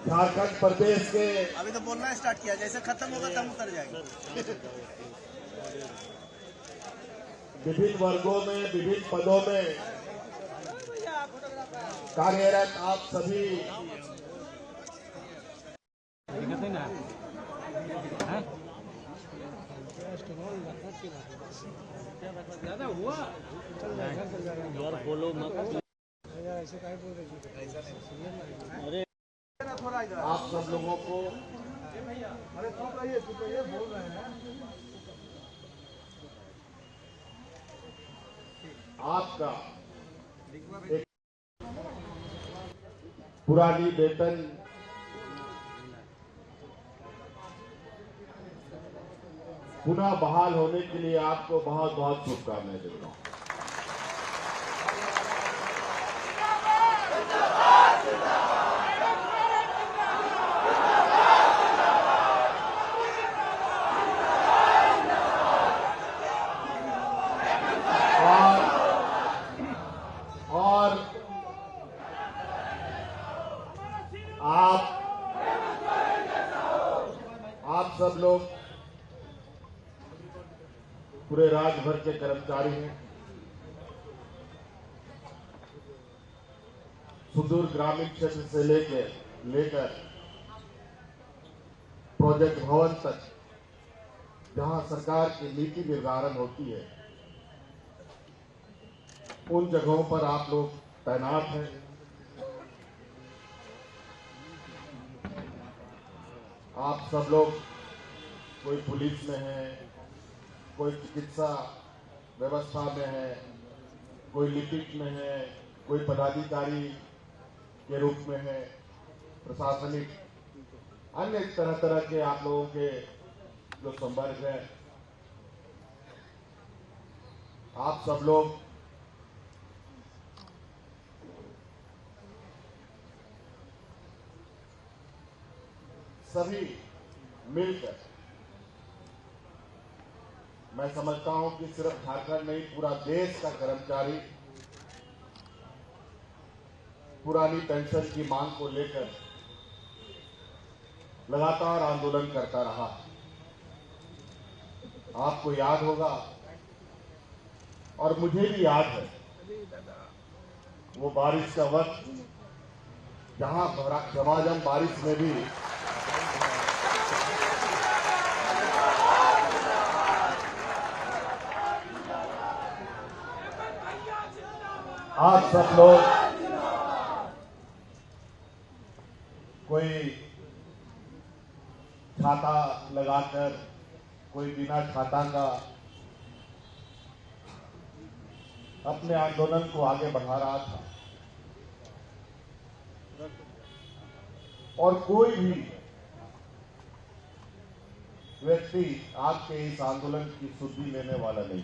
झारखंड प्रदेश के अभी तो बोलना स्टार्ट किया, जैसे खत्म होगा तब उतर जाएंगे। विभिन्न वर्गों में, विभिन्न पदों में कार्यरत आप सभी ज्यादा हुआ यार, बोलो मत ऐसे काहे बोल रहे हैं। अरे आप सब लोगों को ये बोल रहे हैं। आपका एक पुरानी वेतन पुनः बहाल होने के लिए आपको बहुत बहुत शुभकामनाएं दे रहा हूं। और आप सब लोग पूरे राज्य भर के कर्मचारी हैं। सुदूर ग्रामीण क्षेत्र से लेकर प्रोजेक्ट भवन तक, जहां सरकार की नीति निर्धारण होती है, उन जगहों पर आप लोग तैनात हैं। आप सब लोग, कोई पुलिस में है, कोई चिकित्सा व्यवस्था में है, कोई लिपिक में है, कोई पदाधिकारी के रूप में है, प्रशासनिक, अन्य तरह तरह के आप लोगों के जो संवर्ग है, आप सब लोग सभी मिलकर, मैं समझता हूं कि सिर्फ झारखंड नहीं, पूरा देश का कर्मचारी पुरानी पेंशन की मांग को लेकर लगातार आंदोलन करता रहा। आपको याद होगा, और मुझे भी याद है, वो बारिश का वक्त, जहां झमाझम बारिश में भी आप सब लोग, कोई छाता लगाकर, कोई बिना छाता का अपने आंदोलन को आगे बढ़ा रहा था, और कोई भी व्यक्ति आपके इस आंदोलन की सुधि लेने वाला नहीं।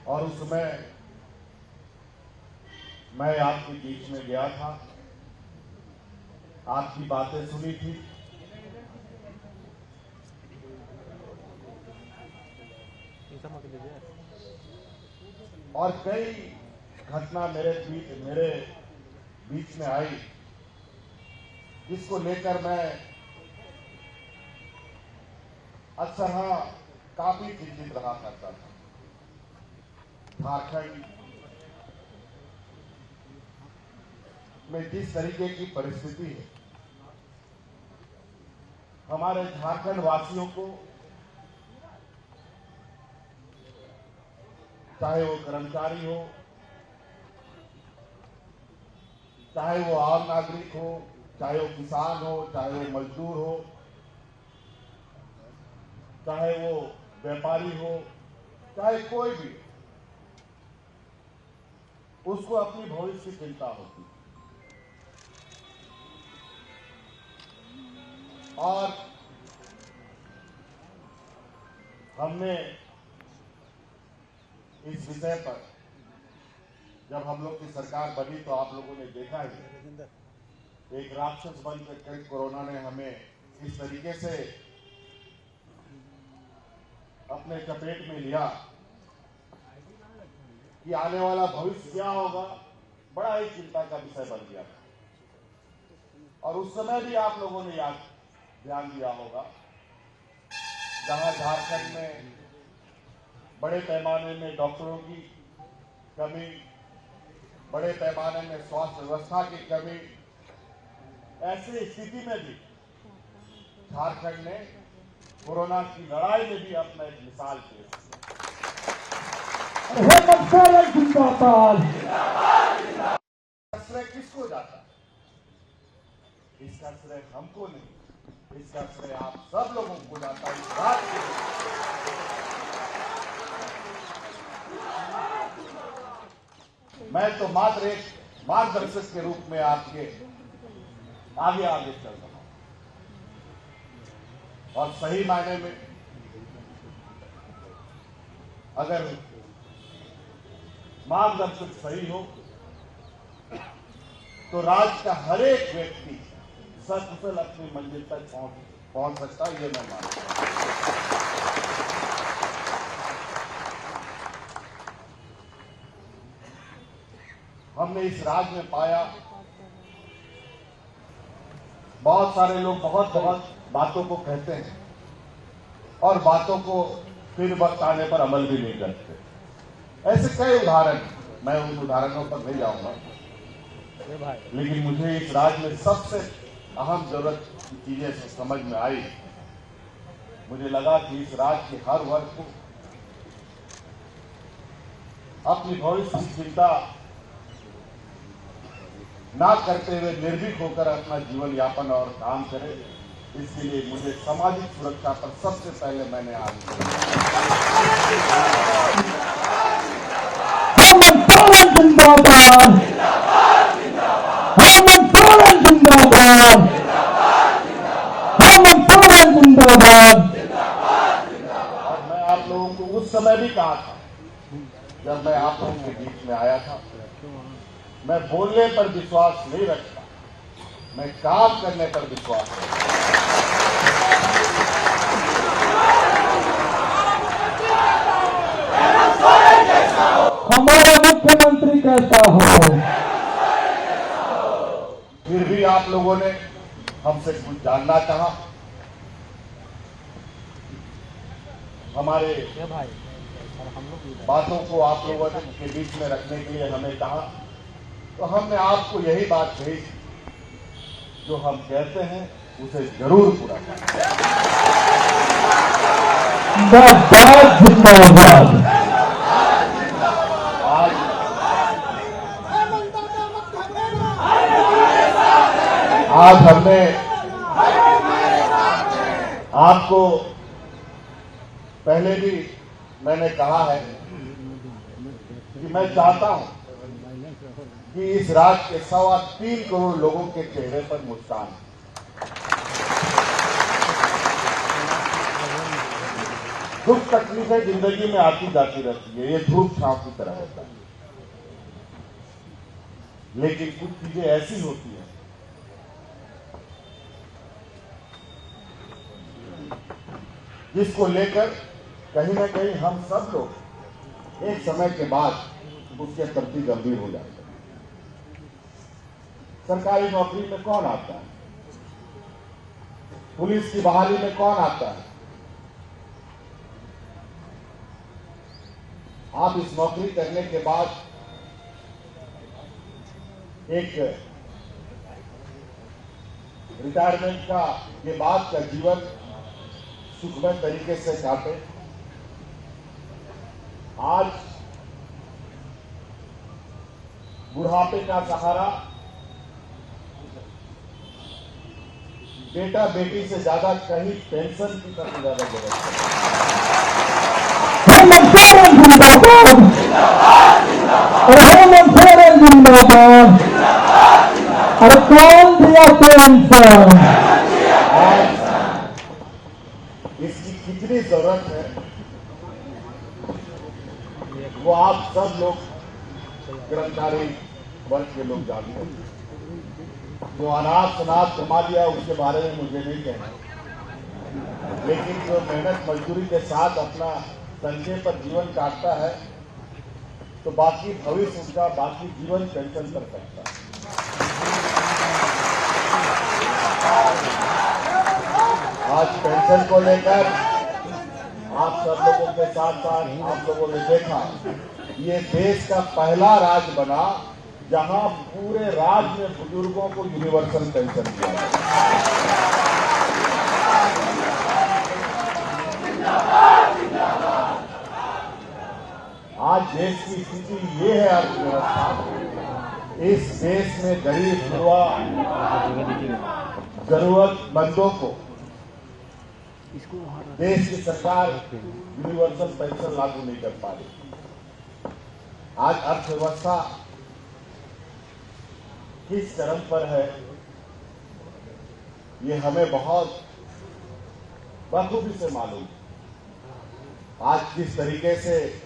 और उस समय मैं आपके बीच में गया था, आपकी बातें सुनी थी, और कई घटना मेरे बीच में आई, जिसको लेकर मैं अक्सर काफी चिंतित रहा करता था। झारखंड में जिस तरीके की परिस्थिति है, हमारे झारखंड वासियों को, चाहे वो कर्मचारी हो, चाहे वो आम नागरिक हो, चाहे वो किसान हो, चाहे वो मजदूर हो, चाहे वो व्यापारी हो, चाहे कोई भी, उसको अपनी भविष्य की चिंता होती है। और हमने इस विषय पर, जब हम लोग की सरकार बनी, तो आप लोगों ने देखा ही, एक राक्षस बनकर कोरोना ने हमें इस तरीके से अपने चपेट में लिया कि आने वाला भविष्य क्या होगा, बड़ा ही चिंता का विषय बन गया था। और उस समय भी आप लोगों ने ध्यान दिया होगा, जहां झारखंड में बड़े पैमाने में डॉक्टरों की कमी, बड़े पैमाने में स्वास्थ्य व्यवस्था की कमी, ऐसी स्थिति में भी झारखंड ने कोरोना की लड़ाई में भी अपना एक मिसाल पेश किया। श्रेय किसको जाता है? इसका श्रेय हमको नहीं, इसका श्रेय आप सब लोगों को जाता है। इस बात मैं तो मात्र एक मार्गदर्शक के रूप में आपके आगे आगे चल रहा हूं, और सही मायने में अगर मार्गदर्शक सही हो तो राज्य का हर एक व्यक्ति सकुशल अपनी मंजिल तक पहुंच सकता है, ये मैं मानता हूं। हमने इस राज्य में पाया, बहुत सारे लोग बहुत बातों को कहते हैं और बातों को फिर वक्त आने पर अमल भी नहीं करते। ऐसे कई उदाहरण, मैं उन उदाहरणों पर नहीं जाऊंगा, लेकिन मुझे इस राज्य में सबसे अहम जरूरत की चीजें समझ में आई। मुझे लगा कि इस राज्य के हर वर्ग को अपनी भविष्य की चिंता ना करते हुए निर्भीक होकर अपना जीवन यापन और काम करे, इसके लिए मुझे सामाजिक सुरक्षा पर सबसे पहले मैंने आज और मैं आप लोगों को उस समय भी कहा था, जब मैं आप लोगों के बीच में आया था, मैं बोलने पर विश्वास नहीं रखता, मैं काम करने पर विश्वास रखता। हमारा मुख्यमंत्री कैसा हो। फिर भी आप लोगों ने हमसे कुछ जानना चाहा, हमारे बातों को आप लोगों के बीच में रखने के लिए हमें कहा, तो हमने आपको यही बात कही, जो हम कहते हैं उसे जरूर पूरा करें। आज हमने आपको पहले भी मैंने कहा है कि मैं चाहता हूं कि इस राज्य के 3.25 करोड़ लोगों के चेहरे पर मुस्कान। दुख तकलीफें जिंदगी में आती जाती रहती है, ये धूप छांव की तरह होता है, लेकिन कुछ चीजें ऐसी होती हैं जिसको लेकर कहीं ना कहीं हम सब लोग एक समय के बाद उसके प्रति गंभीर हो जाते हैं। सरकारी नौकरी में कौन आता है? पुलिस की बहाली में कौन आता है? आप इस नौकरी करने के बाद एक रिटायरमेंट का के बाद का जीवन सुखमय तरीके से काटे। आज बुढ़ापे का सहारा बेटा बेटी से ज्यादा कहीं पेंशन की सबसे ज्यादा जरूरत अरे कौन दिया पेंशन? इसकी कितनी जरूरत है वो आप सब लोग कर्मचारी वर्ग के लोग जानते हैं। जो अनाथ शनाथ कमा लिया उसके बारे में मुझे नहीं कहना, लेकिन जो मेहनत मजदूरी के साथ अपना संचय पर जीवन काटता है तो बाकी भविष्य उसका बाकी जीवन पेंशन कर सकता है। आज पेंशन को लेकर आप सब लोगों के साथ साथ आप लोगों ने देखा, ये देश का पहला राज्य बना जहां पूरे राज्य में बुजुर्गों को यूनिवर्सल पेंशन दिया गया। आज देश की स्थिति ये है, अर्थव्यवस्था, इस देश में गरीब युवा जरूरतमंदों को देश की सरकार यूनिवर्सल पेंशन लागू नहीं कर पा रही। आज अर्थव्यवस्था किस चरम पर है, ये हमें बहुत बखूबी से मालूम। आज किस तरीके से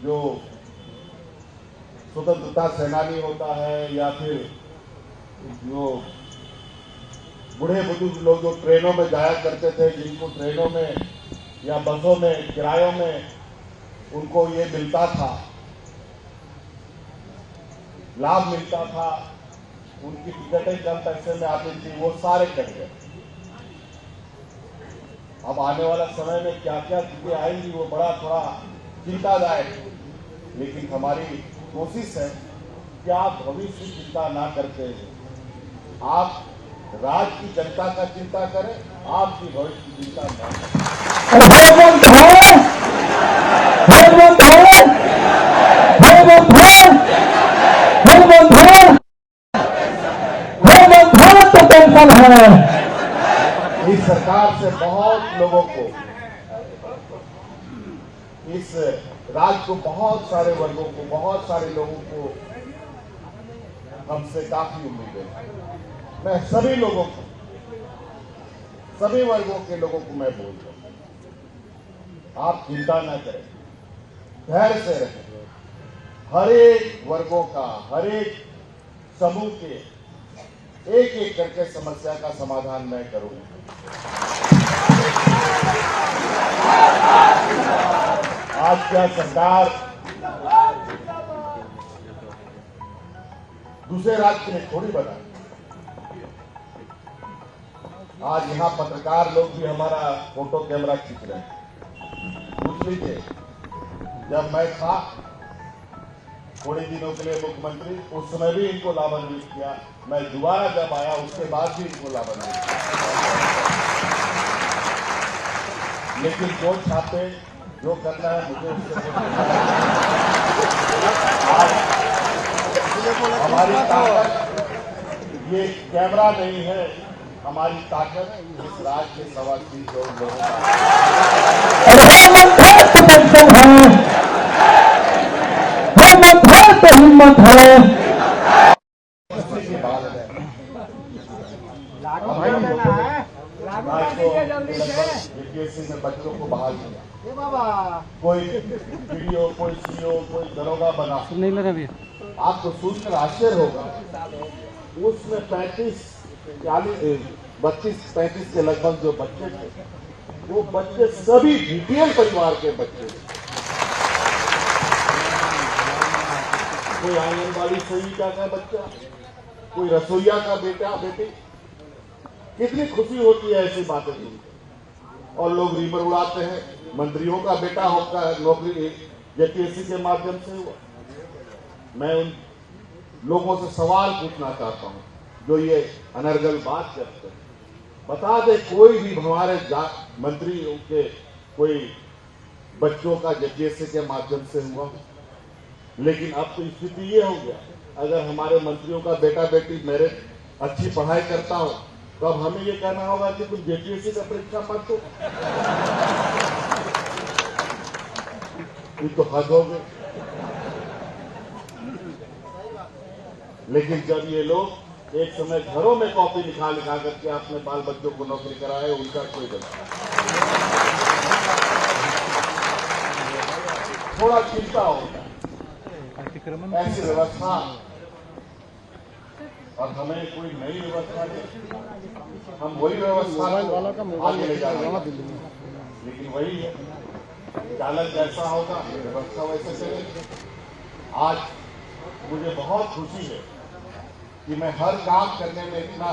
जो स्वतंत्रता सेनानी होता है या फिर जो बूढ़े बुजुर्ग लोग जो ट्रेनों में जाया करते थे, जिनको ट्रेनों में या बसों में किरायों में उनको ये मिलता था, लाभ मिलता था, उनकी टिकटें कम पैसे में आती थी, वो सारे कट गए। अब आने वाला समय में क्या क्या चीजें आएंगी वो बड़ा थोड़ा चिंतादायक, लेकिन हमारी कोशिश है कि आप भविष्य की चिंता ना करते आप राज्य की जनता का चिंता करें, आपकी भविष्य की चिंता ना करें। इस सरकार से बहुत लोगों को, इस राज्य को बहुत सारे वर्गों को, बहुत सारे लोगों को हमसे काफी उम्मीदें हैं। मैं सभी लोगों को, सभी वर्गों के लोगों को मैं बोल रहा हूं, आप चिंता न करें, धैर्य से रहें। हर एक वर्गों का, हर एक समूह के एक एक करके समस्या का समाधान मैं करूंगा। आज क्या सरकार दूसरे राज्य के लिए थोड़ी बना। आज यहां पत्रकार लोग भी हमारा फोटो कैमरा खींच रहे हैं। पूछ लीजिए, जब मैं था थोड़े दिनों के लिए मुख्यमंत्री, उस समय भी इनको लाभान्वित किया। मैं दोबारा जब आया उसके बाद भी इनको लाभान्वित किया। लेकिन जो छापे जो करना है मुझे उससे हमारी ताकत ये कैमरा नहीं है, हमारी ताकत इस राज्य के 3.25 करोड़ लोगों का हिम्मत है। यूपीएससी में बच्चों को बहाल किया, कोई वीडियो, कोई सीओ, कोई दरोगा बना। नहीं ले रहे। आपको सुनकर आश्चर्य होगा, उसमें 32-35 के लगभग जो बच्चे थे, वो बच्चे सभी बीपीएल परिवार के बच्चे थे। कोई आंगनबाड़ी सेविका का बच्चा, कोई रसोईया का बेटा बेटी। कितनी खुशी होती है ऐसी बातें सुनकर। और लोग रीबर उड़ाते हैं, मंत्रियों का बेटा होकर नौकरी जेपीएससी के माध्यम से हुआ। मैं उन लोगों से सवाल पूछना चाहता हूं जो ये अनर्गल बात करते हैं। बता दे, कोई भी हमारे मंत्रियों के कोई बच्चों का जेपीएससी के माध्यम से हुआ। लेकिन अब तो स्थिति ये हो गया, अगर हमारे मंत्रियों का बेटा बेटी मेरे अच्छी पढ़ाई करता हो तो अब हमें ये कहना होगा कि तुम जेपीएससी का परीक्षा मत दो। ये तो हद हो गई। लेकिन जब ये लोग एक समय घरों में कॉपी लिखा करके अपने बाल बच्चों को नौकरी कराए, उनका कोई गलती। थोड़ा चिंता होता है ऐसी व्यवस्था, और हमें कोई नई व्यवस्था नहीं, हम वही व्यवस्था को आगे ले जाएंगे। लेकिन वही है, चालक जैसा होगा व्यवस्था वैसे चलेगी। आज मुझे बहुत खुशी है कि मैं हर काम करने में इतना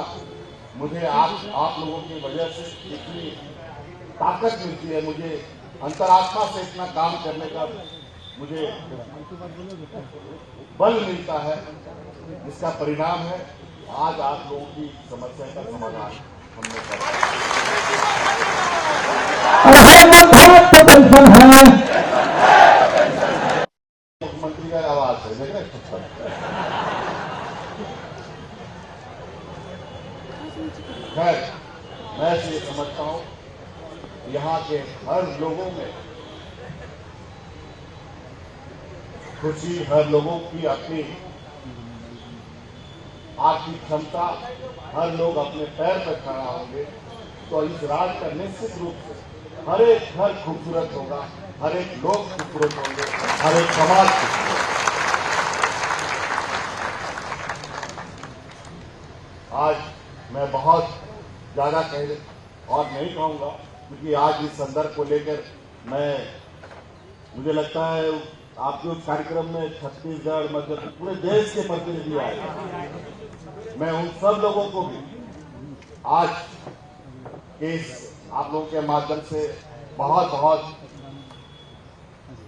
मुझे आप लोगों की वजह से इतनी ताकत मिलती है, मुझे अंतरात्मा से इतना काम करने का मुझे बल मिलता है, जिसका परिणाम है आज आप लोगों की समस्या का समाधान हमने करा। मुख्यमंत्री का आवाज है, देख रहे हैं? खैर, मैं ये समझता हूं यहाँ के हर लोगों में खुशी, हर लोगों की अपनी आर्थिक क्षमता, हर लोग अपने पैर पर खड़ा होंगे तो इस राज्य का निश्चित रूप से हर एक घर खूबसूरत होगा, हर एक लोग खूबसूरत होंगे, हर एक समाज खूबसूरत। आज मैं बहुत ज्यादा और नहीं कहूंगा, क्योंकि आज इस संदर्भ को लेकर मुझे लगता है आपके उस कार्यक्रम में छत्तीसगढ़, मध्य प्रदेश, पूरे देश के प्रतिनिधि आए। मैं उन सब लोगों को भी आज इस आप लोगों के माध्यम से बहुत बहुत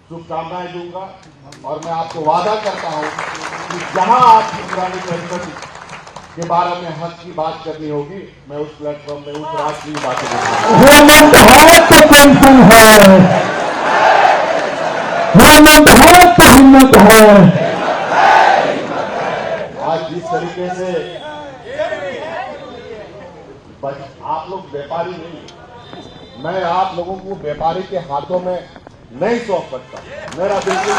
शुभकामनाएं दूंगा, और मैं आपको वादा करता हूं कि जहां आपकी पुरानी पेंशन के बारे में हक की बात करनी होगी, मैं उस प्लेटफॉर्म में उस राष्ट्रीय बातें हिम्मत है। आज जिस तरीके से आप लोग व्यापारी नहीं, मैं आप लोगों को व्यापारी के हाथों में नहीं सौंप सकता, मेरा बिल्कुल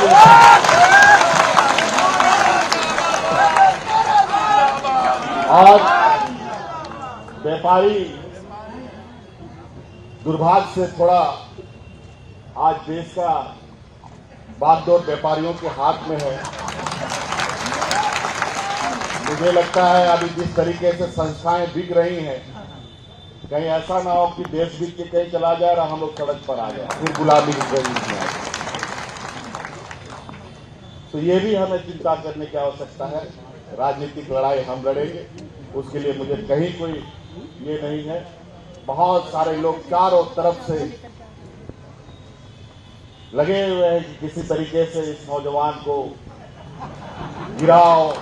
और व्यापारी दुर्भाग्य से थोड़ा आज देश का बागडोर व्यापारियों के हाथ में है। मुझे लगता है अभी जिस तरीके से संस्थाएं बिक रही हैं, कहीं ऐसा ना हो कि देश बिक के कहीं चला जाए और हम लोग सड़क पर आ जाए, फिर गुलामी की जरूरत में आ जाए। तो ये भी हमें चिंता करने की आवश्यकता है। राजनीतिक लड़ाई हम लड़ेंगे, उसके लिए मुझे कहीं कोई ये नहीं है। बहुत सारे लोग चारों तरफ से लगे हुए हैं कि किसी तरीके से इस नौजवान को गिराओ,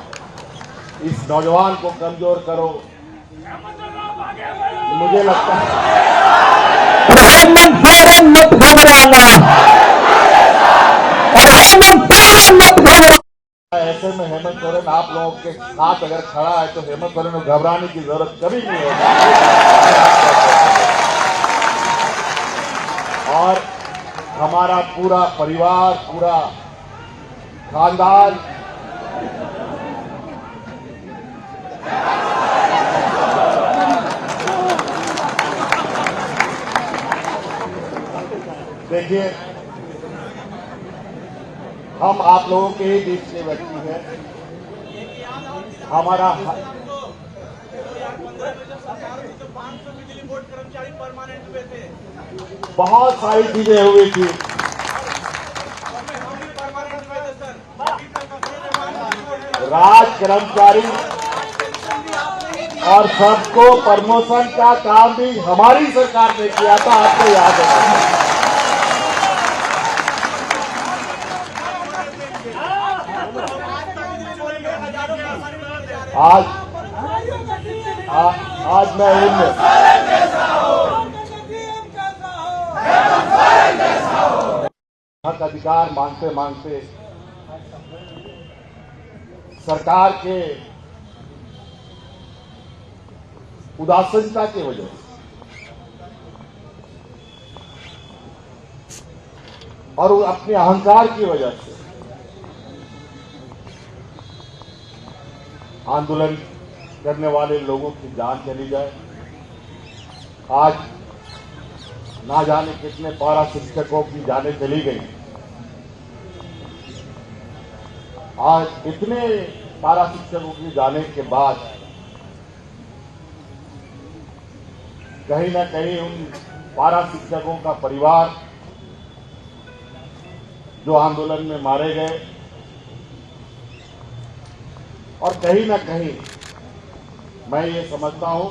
इस नौजवान को कमजोर करो। मुझे लगता है मत घबराना, ऐसे में हेमंत सोरेन आप लोगों के साथ अगर खड़ा है तो हेमंत सोरेन को घबराने की जरूरत कभी नहीं होगी। और हमारा पूरा परिवार, पूरा खानदान देखिए, हम आप लोगों के ही बीच के व्यक्ति हैं। हमारा बहुत सारी चीजें हुई थी, राज कर्मचारी और सबको प्रमोशन का काम भी हमारी सरकार ने किया था, आपको याद है। आज मैं हक अधिकार मांगते मांगते सरकार के उदासीनता की वजह से और अपने अहंकार की वजह से आंदोलन करने वाले लोगों की जान चली जाए। आज ना जाने कितने पारा शिक्षकों की जानें चली गई। आज इतने पारा शिक्षकों की जाने के बाद कहीं ना कहीं उन पारा शिक्षकों का परिवार जो आंदोलन में मारे गए, और कहीं ना कहीं मैं ये समझता हूं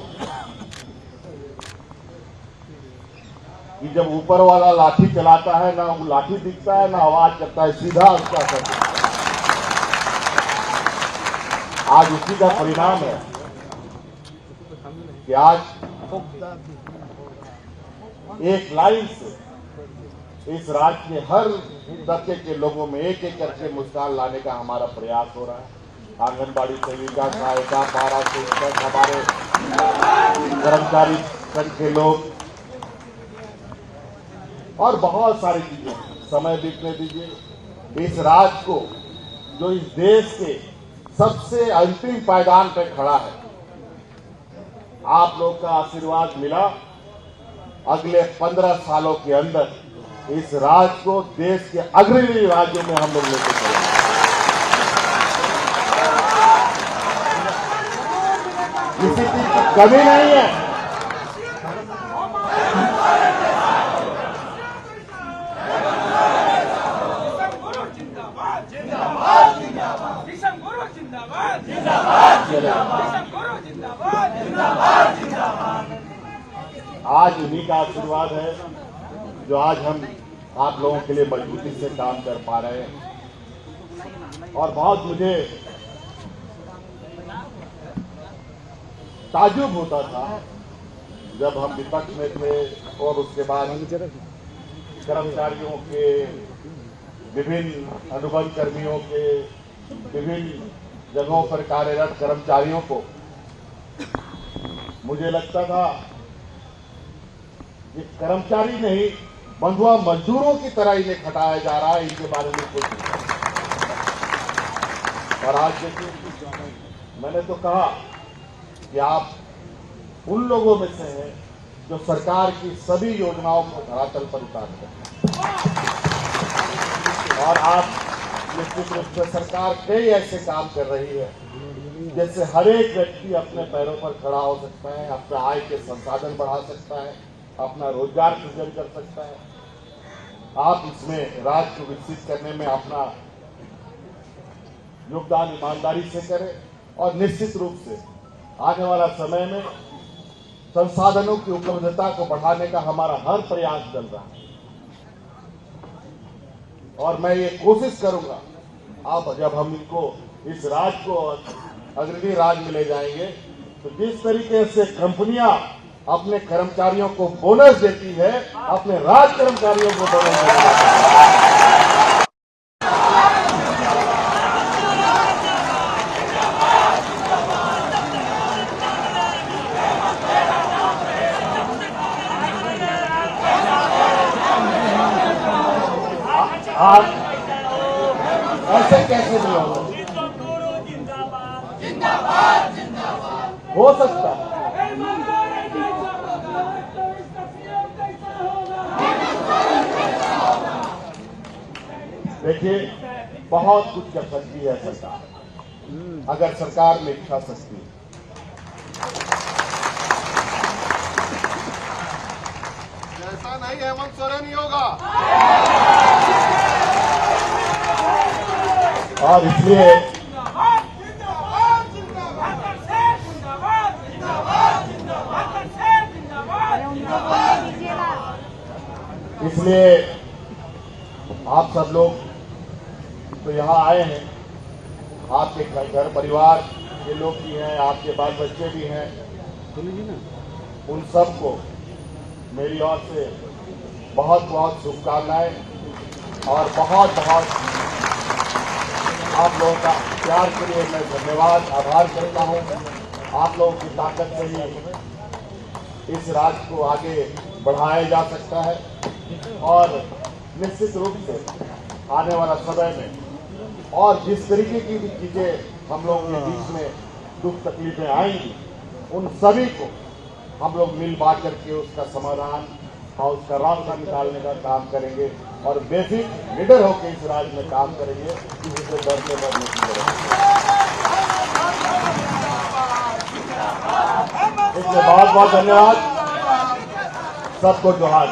कि जब ऊपर वाला लाठी चलाता है, ना वो लाठी दिखता है, ना आवाज करता है, सीधा उसका असर दिखता है। आज उसी का परिणाम है कि आज एक लाइन से इस राज्य के हर तबके के लोगों में एक एक करके मुस्कान लाने का हमारा प्रयास हो रहा है। आंगनबाड़ी सेविका, सहायिका, पारा शिक्षक, हमारे कर्मचारी संघ के लोग और बहुत सारी चीजें, समय बीतने दीजिए। इस राज्य को जो इस देश के सबसे अंतिम पायदान पर खड़ा है, आप लोग का आशीर्वाद मिला, अगले 15 सालों के अंदर इस राज्य को देश के अग्रणी राज्यों में हम लोग लेके चलेंगे। किसी चीज की कमी नहीं है। आज उन्हीं का आशीर्वाद है जो आज हम आप लोगों के लिए मजबूती से काम कर पा रहे हैं। और बहुत मुझे ताज्जुब होता था जब हम विपक्ष में थे और उसके बाद कर्मचारियों के, विभिन्न अनुबंध कर्मियों के, विभिन्न जगहों पर कार्यरत कर्मचारियों को मुझे लगता था ये कर्मचारी नहीं, बंधुआ मजदूरों की तरह इन्हें खटाया जा रहा है, इनके बारे में कुछ नहीं। और आज देखिए, मैंने तो कहा कि आप उन लोगों में से हैं जो सरकार की सभी योजनाओं को धरातल पर उतारते हैं। और आप निश्चित रूप से सरकार कई ऐसे काम कर रही है जैसे हर एक व्यक्ति अपने पैरों पर खड़ा हो सकता है, अपने आय के संसाधन बढ़ा सकता है, अपना रोजगार सृजन कर सकता है। आप इसमें राज्य को विकसित करने में अपना योगदान ईमानदारी से करें और निश्चित रूप से आने वाला समय में संसाधनों की उपलब्धता को बढ़ाने का हमारा हर प्रयास चल रहा है। और मैं ये कोशिश करूंगा, अब जब हम इनको इस राज्य को अग्रणी राज्य में ले जाएंगे तो जिस तरीके से कंपनियां अपने कर्मचारियों को बोनस देती है, अपने राज्य कर्मचारियों को बोनस देती है। आज ऐसे कैसे नहीं होगा? हो सकता है। देखिए, बहुत कुछ कर सकती है सरकार, अगर सरकार में इच्छा शक्ति है। ऐसा नहीं हेमंत सोरेन ही होगा। और इसलिए आप सब लोग तो यहाँ आए हैं, आपके घर परिवार के लोग भी हैं, आपके बाल बच्चे भी हैं, उन सबको मेरी ओर से बहुत बहुत शुभकामनाएं और बहुत बहुत आप लोगों का प्यार के लिए मैं धन्यवाद आभार करता हूं। आप लोगों की ताकत से ही इस राज्य को आगे बढ़ाया जा सकता है और निश्चित रूप से आने वाला समय में और जिस तरीके की भी चीजें हम लोगों के बीच में दुख तकलीफें आएंगी, उन सभी को हम लोग मिल बांट करके उसका समाधान और उसका रास्ता निकालने का काम करेंगे और बेसिक लीडर होकर इस राज्य में काम करेंगे, किसी से डरने बढ़ने की जरूरत नहीं। इसलिए बहुत बहुत धन्यवाद, सबको जोहार।